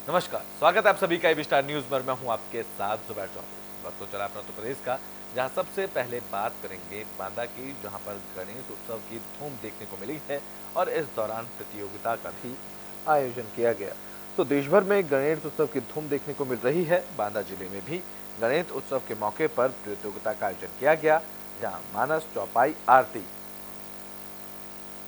नमस्कार, स्वागत है आप सभी का एबी स्टार न्यूज में। मैं हूं आपके साथ जुबैर चौधरी। वक्त तो चला अपना उत्तर प्रदेश का, जहां सबसे पहले बात करेंगे बांदा की, जहां पर गणेश उत्सव की धूम देखने को मिली है और इस दौरान प्रतियोगिता का भी आयोजन किया गया। तो देश भर में गणेश उत्सव की धूम देखने को मिल रही है। बांदा जिले में भी गणेश उत्सव के मौके पर प्रतियोगिता का आयोजन किया गया, जहाँ मानस, चौपाई, आरती,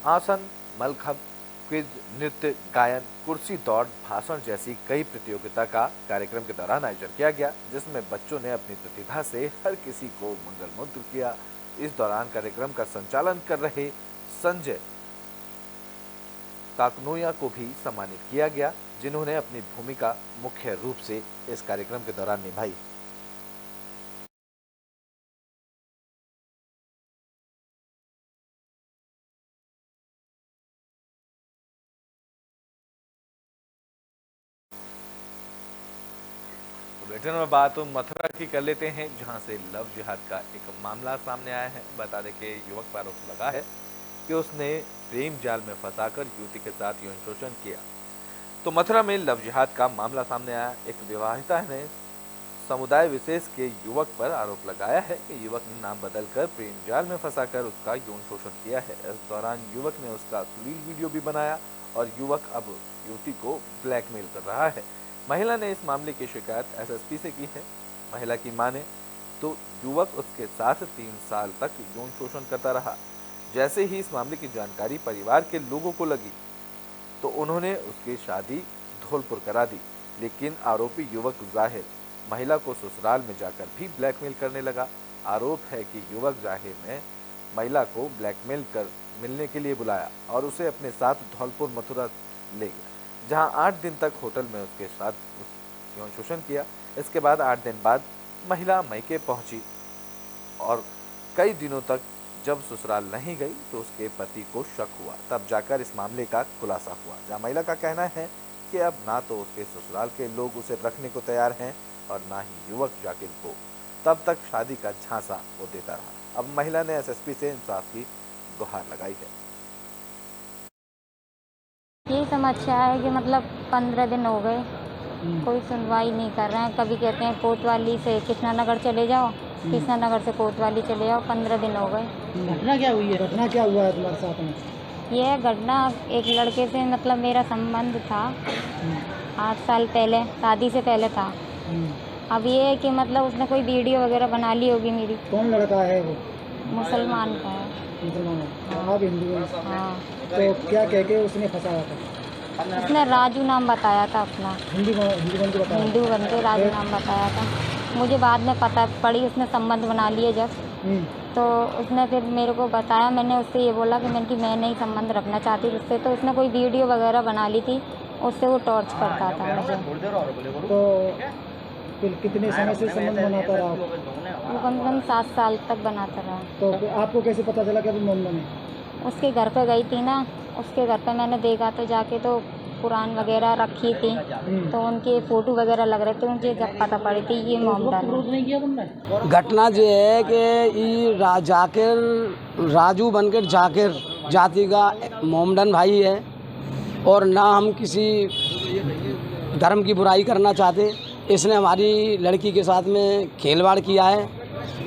आसन, मलखंब, क्विज, नृत्य, गायन, कुर्सी दौड़, भाषण जैसी कई प्रतियोगिता का कार्यक्रम के दौरान आयोजन किया गया, जिसमें बच्चों ने अपनी प्रतिभा से हर किसी को मंत्रमुग्ध किया। इस दौरान कार्यक्रम का संचालन कर रहे संजय काकनोया को भी सम्मानित किया गया, जिन्होंने अपनी भूमिका मुख्य रूप से इस कार्यक्रम के दौरान निभाई। तो बुलेटिन में बात मथुरा की कर लेते हैं, जहां से लव जिहाद का एक मामला सामने आया है। बता दें कि युवक पर आरोप लगा है कि उसने प्रेम जाल में फंसाकर युवती के साथ यौन शोषण किया। तो मथुरा में लव जिहाद का मामला सामने आया। एक विवाहिता ने समुदाय विशेष के युवक पर आरोप लगाया है कि युवक ने नाम बदलकर प्रेम जाल में फंसाकर उसका यौन शोषण किया है। इस दौरान युवक ने उसका अश्लील वीडियो भी बनाया और युवक अब युवती को ब्लैकमेल कर रहा है। महिला ने इस मामले की शिकायत एसएसपी से की है। महिला की माने तो युवक उसके साथ 3 साल तक यौन शोषण करता रहा। जैसे ही इस मामले की जानकारी परिवार के लोगों को लगी तो उन्होंने उसकी शादी धौलपुर करा दी, लेकिन आरोपी युवक जाहिर महिला को ससुराल में जाकर भी ब्लैकमेल करने लगा। आरोप है कि युवक जाहिर ने महिला को ब्लैकमेल कर मिलने के लिए बुलाया और उसे अपने साथ धौलपुर मथुरा ले गया, जहां 8 दिन तक होटल में उसके साथ यौन शोषण किया। इसके बाद 8 दिन बाद महिला मैके पहुंची और कई दिनों तक जब ससुराल नहीं गई तो उसके पति को शक हुआ, तब जाकर इस मामले का खुलासा हुआ। जहां महिला का कहना है कि अब ना तो उसके ससुराल के लोग उसे रखने को तैयार हैं और ना ही युवक जाकिर को तब तक शादी का झांसा वो देता रहा। अब महिला ने एसएसपी से इंसाफ की गुहार लगाई है। ये समस्या है कि मतलब 15 दिन हो गए, कोई सुनवाई नहीं कर रहे हैं। कभी कहते हैं कोतवाली से कृष्णानगर चले जाओ, कृष्णानगर से कोतवाली चले जाओ। 15 दिन हो गए। घटना क्या हुई है? घटना क्या हुआ है तुम्हारे साथ में? यह घटना एक लड़के से मतलब मेरा संबंध था 8 साल पहले, शादी से पहले था। अब ये है कि मतलब उसने कोई वीडियो वगैरह बना ली होगी मेरी। कौन लड़का है वो? मुसलमान का है। मुसलमान है। आप हिंदू हैं? हाँ। तो क्या कह के उसने फंसाया था? उसने राजू नाम बताया था अपना। हिंदू बन के बताया? हिंदू बन के राजू नाम बताया था। मुझे बाद में पता पड़ी, उसने संबंध बना लिए जब, तो उसने फिर मेरे को बताया। मैंने उससे ये बोला कि मैं नहीं संबंध रखना चाहती उससे, तो उसने कोई वीडियो वगैरह बना ली थी, उससे वो टॉर्च करता था मुझे। तो फिर कितने समय से संबंध बनाता रहा? वो कम से कम 7 साल तक बनाता रहा। तो आपको कैसे पता चला कि अभी मोहम्मद में? उसके घर पे गई थी ना, उसके घर पे मैंने देखा तो जाके, तो कुरान वगैरह रखी थी, तो उनके फोटो वगैरह लग रहे थे। मुझे जब पता पड़ी थी ये मोहम्मद। घटना ये है कि ये जाकिर राजू बनकर जाकिर जाति का मोमडन भाई है, और ना हम किसी धर्म की बुराई करना चाहते। इसने हमारी लड़की के साथ में खेलवाड़ किया है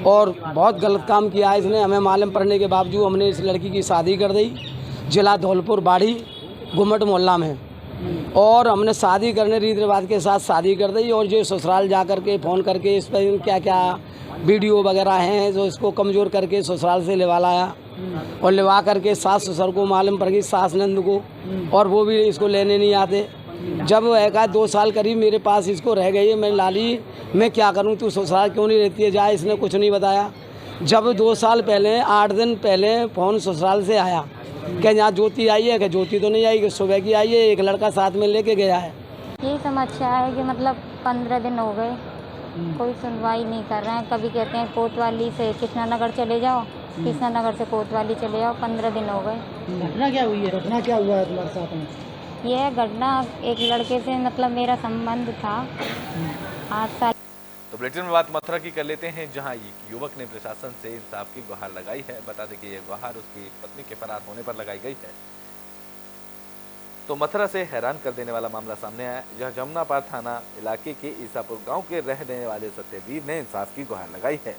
और बहुत गलत काम किया है इसने। हमें मालूम पड़ने के बावजूद हमने इस लड़की की शादी कर दी जिला धौलपुर बाड़ी गुम्मट मोहल्ला में, और हमने शादी करने रीति रिवाज के साथ शादी कर दी। और जो ससुराल जा कर के फ़ोन करके इस पर क्या क्या वीडियो वगैरह हैं जो इसको कमज़ोर करके ससुराल से लिवा लाया, और लिवा करके सास ससुर को मालूम पड़ गई, सास नंद को, और वो भी इसको लेने नहीं आते। जब एक 2 साल करीब मेरे पास इसको रह गई है, मैं लाली मैं क्या करूं, तू ससुराल क्यों नहीं रहती है, जाए। इसने कुछ नहीं बताया। जब 2 साल पहले 8 दिन पहले फ़ोन ससुराल से आया कि यहाँ ज्योति आई है, कि ज्योति तो नहीं आई, कि सुबह की आई है, एक लड़का साथ में लेके गया है। ये समस्या है कि मतलब 15 दिन हो गए, कोई सुनवाई नहीं कर रहे हैं। कभी कहते हैं कोतवाली से कृष्णानगर चले जाओ, कृष्णानगर से कोतवाली चले जाओ। 15 दिन हो गए। घटना क्या हुई है? घटना क्या हुआ है तुम्हारे साथ में? यह घटना एक लड़के से मतलब मेरा संबंध था 8 साल। तो बुलेटिन में बात मथुरा की कर लेते हैं, जहां एक युवक ने प्रशासन से इंसाफ की गुहार लगाई है। बता दें कि यह गुहार उसकी पत्नी के फरार होने पर लगाई गई है। तो मथुरा से हैरान कर देने वाला मामला सामने आया, जहां जमुनापार थाना इलाके के ईसापुर गांव के रहने वाले सत्यवीर ने इंसाफ की गुहार लगाई है।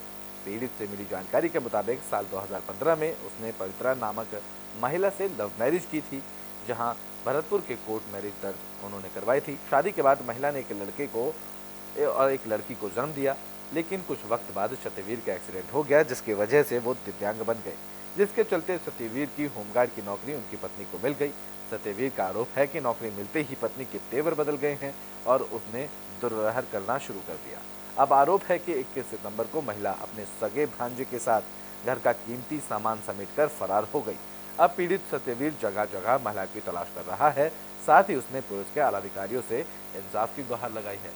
पीड़ित से मिली जानकारी के मुताबिक साल 2015 में उसने पवित्रा नामक महिला से लव मैरिज की थी, जहां भरतपुर के कोर्ट मैरिज दर्ज उन्होंने करवाई थी। शादी के बाद महिला ने एक लड़के को और एक लड़की को जन्म दिया, लेकिन कुछ वक्त बाद सत्यवीर का एक्सीडेंट हो गया, जिसकी वजह से वो दिव्यांग बन गए, जिसके चलते सत्यवीर की होमगार्ड की नौकरी उनकी पत्नी को मिल गई। सत्यवीर का आरोप है कि नौकरी मिलते ही पत्नी के तेवर बदल गए हैं और उसने दुर्व्यवहार करना शुरू कर दिया। अब आरोप है कि 21 सितंबर को महिला अपने सगे भांजे के साथ घर का कीमती सामान समेटकर फरार हो गई। अब पीड़ित सत्यवीर जगह जगह महिला की तलाश कर रहा है, साथ ही उसने पुलिस के आला अधिकारियों से इंसाफ की गुहार लगाई है।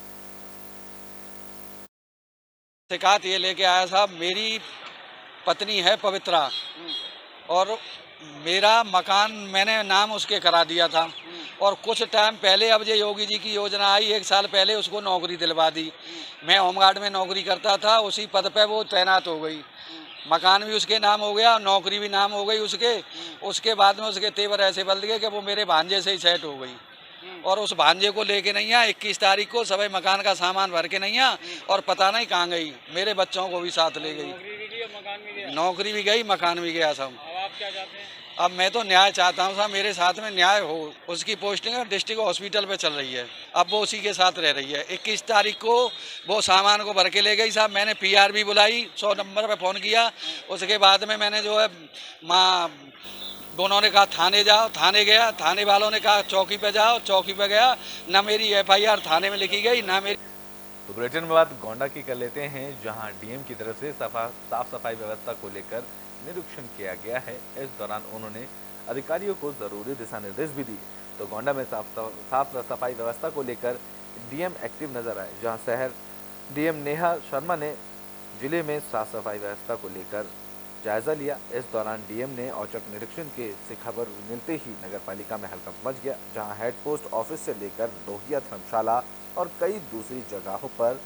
शिकायत ये लेके आया साहब, मेरी पत्नी है पवित्रा और मेरा मकान मैंने नाम उसके करा दिया था और कुछ टाइम पहले अब ये योगी जी की योजना आई, 1 साल पहले उसको नौकरी दिलवा दी। मैं होमगार्ड में नौकरी करता था, उसी पद पे वो तैनात हो गई, मकान भी उसके नाम हो गया, नौकरी भी नाम हो गई उसके। उसके बाद में उसके तेवर ऐसे बदल गए कि वो मेरे भांजे से ही सेट हो गई और उस भांजे को लेके नहीं आ 21 तारीख को सभी मकान का सामान भर के नहीं आ और पता नहीं कहाँ गई, मेरे बच्चों को भी साथ ले गई। नौकरी भी गई, मकान भी गया सब। अब आप क्या चाहते हैं? अब मैं तो न्याय चाहता हूँ साहब, मेरे साथ में न्याय हो। उसकी पोस्टिंग डिस्ट्रिक्ट हॉस्पिटल पे चल रही है, अब वो उसी के साथ रह रही है। 21 तारीख को वो सामान को भर के ले गई साहब। मैंने PR भी बुलाई, 100 नंबर पे फ़ोन किया। उसके बाद में मैंने जो है उन्होंने कहा थाने जाओ, थाने गया, थाने वालों ने कहा चौकी पे जाओ, चौकी पे गया, ना मेरी FIR थाने में लिखी गई ना मेरी। तो बुलेटिन में बात गोंडा की कर लेते हैं, जहां DM की तरफ से साफ सफाई व्यवस्था को लेकर निरीक्षण किया गया है। इस दौरान उन्होंने अधिकारियों को जरूरी दिशा निर्देश भी दिए। तो गोंडा में साफ सफाई व्यवस्था को लेकर DM एक्टिव नजर आए, जहां शहर DM नेहा शर्मा ने जिले में साफ सफाई व्यवस्था को लेकर जायजा लिया। इस दौरान DM ने औचक निरीक्षण से खबर मिलते ही नगरपालिका में हड़कंप मच गया, जहां हेड पोस्ट ऑफिस से लेकर लोहिया धर्मशाला और कई दूसरी जगहों पर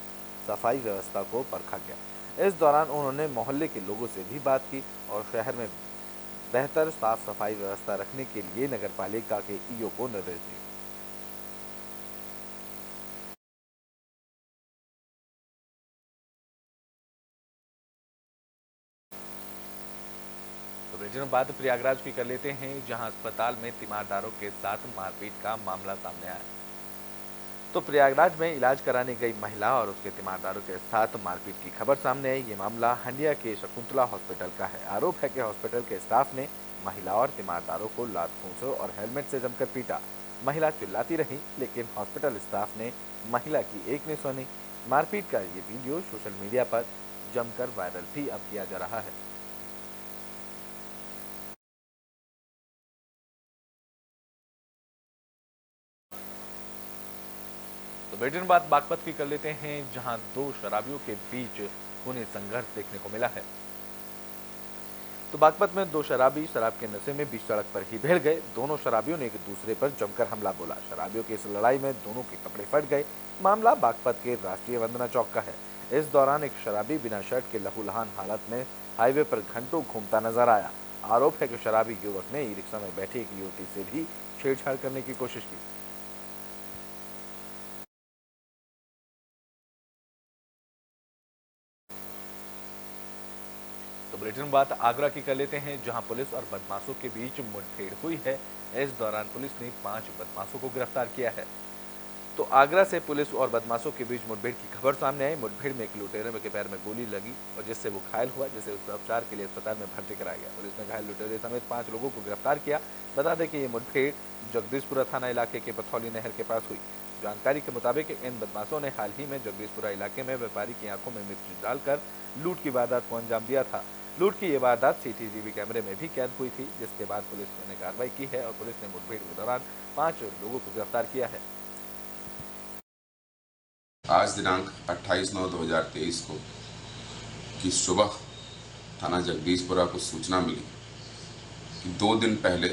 सफाई व्यवस्था को परखा गया। इस दौरान उन्होंने मोहल्ले के लोगों से भी बात की और शहर में बेहतर साफ सफाई व्यवस्था रखने के लिए नगरपालिका के EO को निर्देश दिए। तो ब्रिटेन बात प्रयागराज की कर लेते हैं, जहां अस्पताल में तीमारदारों के साथ मारपीट का मामला सामने आया। तो प्रयागराज में इलाज कराने गई महिला और उसके तीमारदारों के साथ मारपीट की खबर सामने आई। ये मामला हंडिया के शकुंतला हॉस्पिटल का है। आरोप है कि हॉस्पिटल के स्टाफ ने महिला और तीमारदारों को लात फूंसों और हेलमेट से जमकर पीटा। महिला चिल्लाती रही, लेकिन हॉस्पिटल स्टाफ ने महिला की एक नहीं सुनी। मारपीट का ये वीडियो सोशल मीडिया पर जमकर वायरल भी अब किया जा रहा है। तो ब्रिटेन बात बागपत की कर लेते हैं, जहां 2 शराबियों के बीच खूनी संघर्ष देखने को मिला है। तो बागपत में 2 शराबी शराब के नशे में बीच सड़क पर ही भिड़ गए। दोनों शराबियों ने एक दूसरे पर जमकर हमला बोला। शराबियों की इस लड़ाई में दोनों के कपड़े फट गए। मामला बागपत के राष्ट्रीय वंदना चौक का है। इस दौरान एक शराबी बिना शर्ट के लहूलुहान हालत में हाईवे पर घंटों घूमता नजर आया। आरोप है कि शराबी युवक ने ई-रिक्शा में बैठी एक युवती से भी छेड़छाड़ करने की कोशिश की। तो बुलेटिन बात आगरा की कर लेते हैं, जहां पुलिस और बदमाशों के बीच मुठभेड़ हुई है। इस दौरान पुलिस ने 5 बदमाशों को गिरफ्तार किया है। तो आगरा से पुलिस और बदमाशों के बीच मुठभेड़ की खबर सामने आई। मुठभेड़ में एक लुटेरे के पैर में गोली लगी और जिससे वो घायल हुआ, जिसे उसका उपचार के लिए अस्पताल में भर्ती कराया गया। पुलिस ने घायल लुटेरे समेत 5 लोगों को गिरफ्तार किया। बता दें कि ये मुठभेड़ जगदीशपुरा थाना इलाके के पथौली नहर के पास हुई। जानकारी के मुताबिक इन बदमाशों ने हाल ही में जगदीशपुरा इलाके में व्यापारी की आंखों में मिर्च डालकर लूट की वारदात को अंजाम दिया था। लूट की ये वारदात CCTV कैमरे में भी कैद हुई थी, जिसके बाद पुलिस ने कार्रवाई की है और पुलिस ने मुठभेड़ के दौरान 5 लोगों को गिरफ्तार किया है। आज दिनांक 28/9/2023 को की सुबह थाना जगदीशपुरा को सूचना मिली कि 2 दिन पहले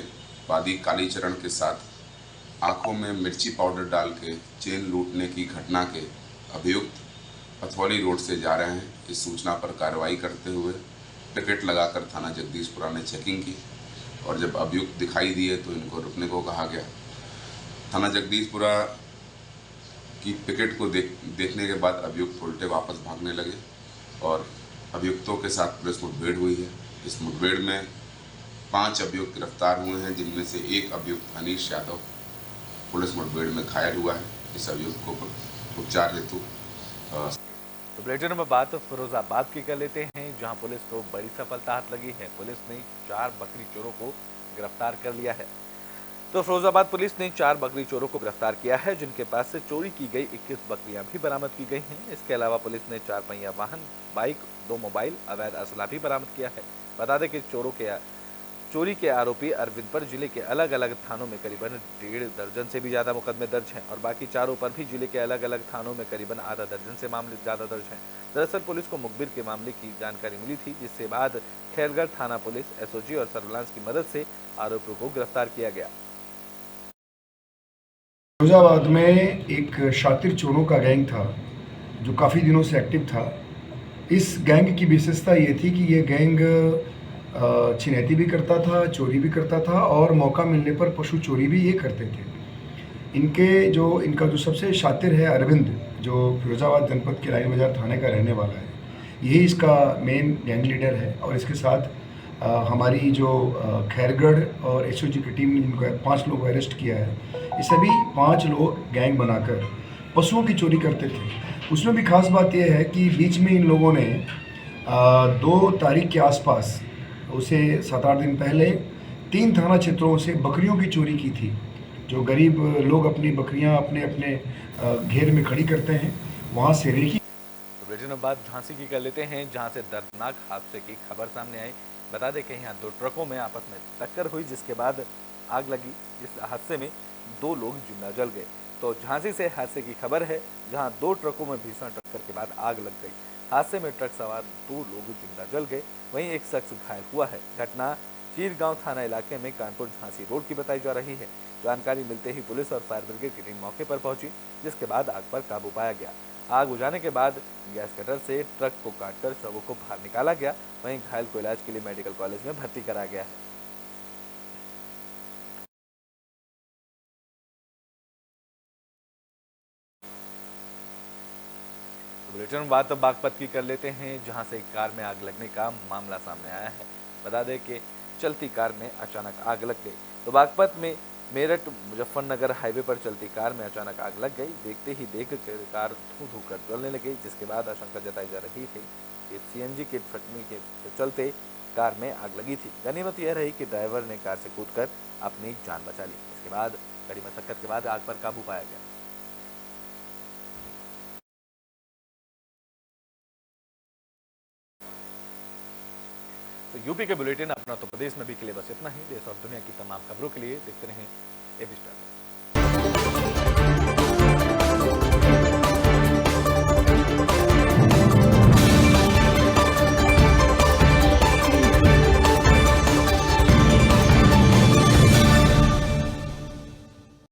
वादी कालीचरण के साथ आंखों में मिर्ची पाउडर डाल के चेन लूटने की घटना के अभियुक्त पथौली रोड से जा रहे हैं। इस सूचना पर कार्रवाई करते हुए टिकट लगाकर थाना जगदीशपुरा ने चेकिंग की और जब अभियुक्त दिखाई दिए तो इनको रुकने को कहा गया। थाना जगदीशपुरा की पिकेट को देखने के बाद अभियुक्त उल्टे वापस भागने लगे और अभियुक्तों के साथ पुलिस मुठभेड़ हुई है। इस मुठभेड़ में 5 अभियुक्त गिरफ्तार हुए हैं, जिनमें से एक अभियुक्त अनीश यादव पुलिस मुठभेड़ में घायल हुआ है। इस अभियुक्त को उपचार हेतु तो बुलेटिन में बात फिरोजाबाद की कर लेते हैं, जहां पुलिस को बड़ी सफलता हाथ लगी है। पुलिस ने 4 बकरी चोरों को गिरफ्तार कर लिया है। तो फिरोजाबाद पुलिस ने 4 बकरी चोरों को गिरफ्तार किया है, जिनके पास से चोरी की गई 21 बकरियां भी बरामद की गई हैं। इसके अलावा पुलिस ने 4 पहिया वाहन, बाइक, 2 मोबाइल, अवैध असला भी बरामद किया है। बता दें कि चोरी के आरोपी अरविंद पर जिले के अलग अलग थानों में करीबन 1.5 दर्जन से भी ज्यादा मुकदमे दर्ज हैं और बाकी चारों पर भी जिले के अलग अलग थानों में करीबन आधा दर्जन से मामले ज्यादा दर्ज हैं। दरअसल पुलिस को मुखबिर के मामले की जानकारी मिली थी, जिसके बाद खैरगढ़ थाना पुलिस, एसओजी और सर्विलांस की मदद से आरोपियों को गिरफ्तार किया गया। फिरोजाबाद में एक शातिर चोरों का गैंग था जो काफ़ी दिनों से एक्टिव था। इस गैंग की विशेषता ये थी कि ये गैंग छिनैती भी करता था, चोरी भी करता था और मौका मिलने पर पशु चोरी भी ये करते थे। इनका जो सबसे शातिर है अरविंद, जो फिरोजाबाद जनपद के लाइन बाजार थाने का रहने वाला है, यही इसका मेन गैंग लीडर है। और इसके साथ हमारी जो खैरगढ़ और एसओजी की टीम ने जिनको 5 लोग अरेस्ट किया है, ये सभी 5 लोग गैंग बनाकर पशुओं की चोरी करते थे। उसमें भी खास बात यह है कि बीच में इन लोगों ने 2 तारीख के आसपास, उसे 7-8 दिन पहले 3 थाना क्षेत्रों से बकरियों की चोरी की थी। जो गरीब लोग अपनी बकरियां अपने अपने घेर में खड़ी करते हैं, वहां से रेखी। तो बुलेटिन बात झांसी की कर लेते हैं, जहां से दर्दनाक हादसे की खबर सामने आई। बता दें कि यहाँ 2 ट्रकों में आपस में टक्कर हुई, जिसके बाद आग लगी। इस हादसे में 2 लोग जिंदा जल गए। तो झांसी से हादसे की खबर है, जहां 2 ट्रकों में भीषण टक्कर के बाद आग लग गई। हादसे में ट्रक सवार 2 लोग जिंदा जल गए, वहीं एक शख्स घायल हुआ है। घटना चीरगांव थाना इलाके में कानपुर झांसी रोड की बताई जा रही है। जानकारी मिलते ही पुलिस और फायर ब्रिगेड की टीम मौके पर पहुंची, जिसके बाद आग पर काबू पाया गया। आग बुझाने के बाद गैस कटर से ट्रक को काटकर शवों को बाहर निकाला गया। वहीं घायल को इलाज के लिए मेडिकल कॉलेज में भर्ती कराया गया है। बुलेटिन बात बागपत की कर लेते हैं, जहां से एक कार में आग लगने का मामला सामने आया है। बता दें कि चलती कार में अचानक आग लग गई। तो बागपत में मेरठ मुजफ्फरनगर हाईवे पर चलती कार में अचानक आग लग गई। देखते ही कार धू कर जलने लगी, जिसके बाद आशंका जताई जा रही है कि सीएनजी के फटने के चलते कार में आग लगी थी। गनीमत यह रही कि ड्राइवर ने कार से कूदकर अपनी जान बचा ली। इसके बाद कड़ी मशक्कत के बाद आग पर काबू पाया गया। तो यूपी के बुलेटिन अपना तो प्रदेश में भी के लिए बस इतना ही। देश और दुनिया की तमाम खबरों के लिए देखते रहें एबी स्टार।